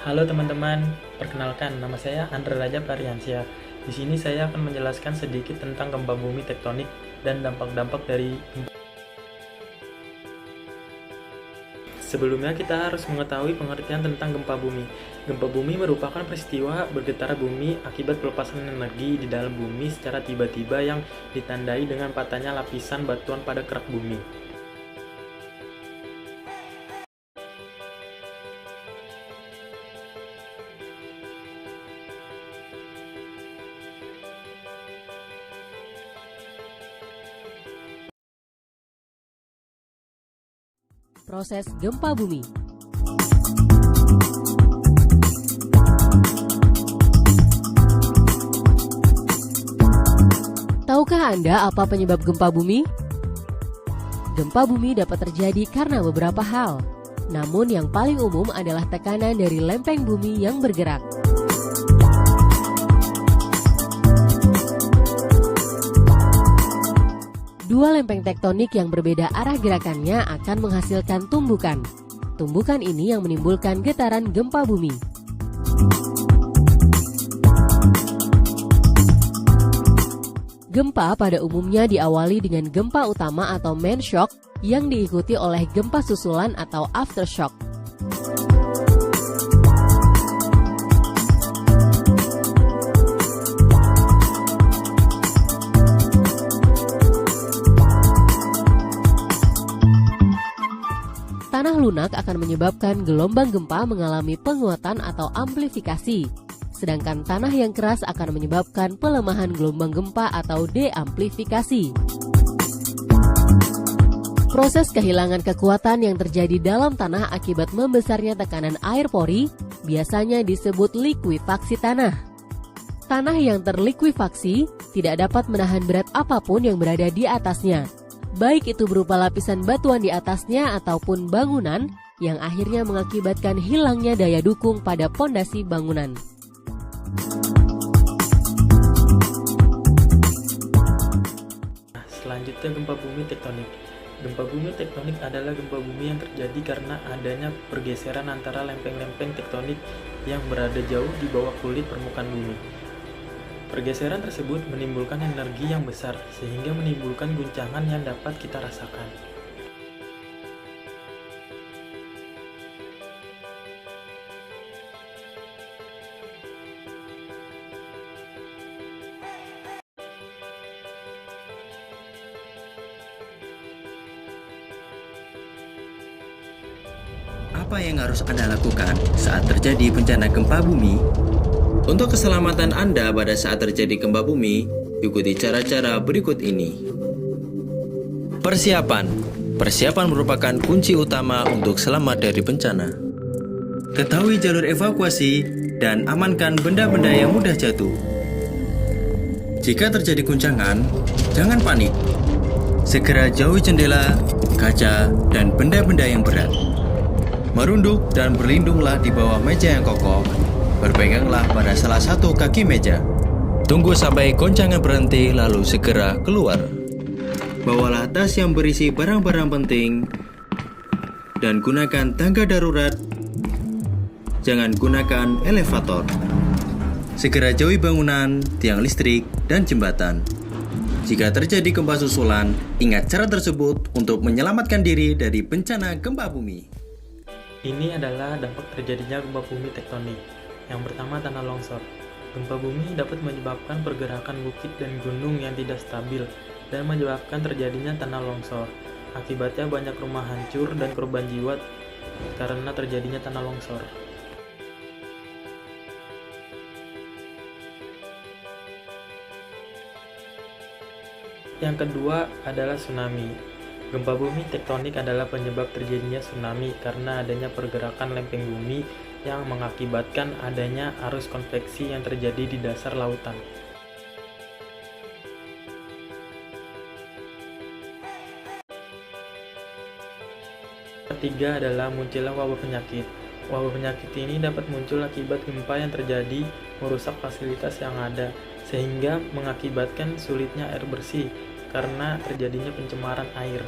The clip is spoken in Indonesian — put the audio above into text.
Halo teman-teman, perkenalkan nama saya Andre Raja Pariansyah. Di sini saya akan menjelaskan sedikit tentang gempa bumi tektonik dan dampak-dampak dari gempa. Sebelumnya kita harus mengetahui pengertian tentang gempa bumi. Gempa bumi merupakan peristiwa bergetar bumi akibat pelepasan energi di dalam bumi secara tiba-tiba yang ditandai dengan patahnya lapisan batuan pada kerak bumi. Proses gempa bumi. Tahukah Anda apa penyebab gempa bumi? Gempa bumi dapat terjadi karena beberapa hal. Namun yang paling umum adalah tekanan dari lempeng bumi yang bergerak. Dua lempeng tektonik yang berbeda arah gerakannya akan menghasilkan tumbukan. Tumbukan ini yang menimbulkan getaran gempa bumi. Gempa pada umumnya diawali dengan gempa utama atau main shock yang diikuti oleh gempa susulan atau aftershock. Tanah lunak akan menyebabkan gelombang gempa mengalami penguatan atau amplifikasi, sedangkan tanah yang keras akan menyebabkan pelemahan gelombang gempa atau deamplifikasi. Proses kehilangan kekuatan yang terjadi dalam tanah akibat membesarnya tekanan air pori biasanya disebut likuifaksi tanah. Tanah yang terlikuifaksi tidak dapat menahan berat apapun yang berada di atasnya, baik itu berupa lapisan batuan di atasnya ataupun bangunan yang akhirnya mengakibatkan hilangnya daya dukung pada pondasi bangunan. Selanjutnya gempa bumi tektonik. Gempa bumi tektonik adalah gempa bumi yang terjadi karena adanya pergeseran antara lempeng-lempeng tektonik yang berada jauh di bawah kulit permukaan bumi. Pergeseran tersebut menimbulkan energi yang besar, sehingga menimbulkan guncangan yang dapat kita rasakan. Apa yang harus Anda lakukan saat terjadi bencana gempa bumi? Untuk keselamatan Anda pada saat terjadi gempa bumi, ikuti cara-cara berikut ini. Persiapan. Persiapan merupakan kunci utama untuk selamat dari bencana. Ketahui jalur evakuasi dan amankan benda-benda yang mudah jatuh. Jika terjadi guncangan, jangan panik. Segera jauhi jendela, kaca, dan benda-benda yang berat. Merunduk dan berlindunglah di bawah meja yang kokoh. Berpeganglah pada salah satu kaki meja. Tunggu sampai goncangan berhenti lalu segera keluar. Bawalah tas yang berisi barang-barang penting dan gunakan tangga darurat. Jangan gunakan elevator. Segera jauhi bangunan, tiang listrik, dan jembatan. Jika terjadi gempa susulan, ingat cara tersebut untuk menyelamatkan diri dari bencana gempa bumi. Ini adalah dampak terjadinya gempa bumi tektonik. Yang pertama, tanah longsor. Gempa bumi dapat menyebabkan pergerakan bukit dan gunung yang tidak stabil dan menyebabkan terjadinya tanah longsor. Akibatnya banyak rumah hancur dan korban jiwa karena terjadinya tanah longsor. Yang kedua adalah tsunami. Gempa bumi tektonik adalah penyebab terjadinya tsunami karena adanya pergerakan lempeng bumi yang mengakibatkan adanya arus konveksi yang terjadi di dasar lautan. Ketiga adalah munculnya wabah penyakit. Wabah penyakit ini dapat muncul akibat gempa yang terjadi merusak fasilitas yang ada, sehingga mengakibatkan sulitnya air bersih karena terjadinya pencemaran air.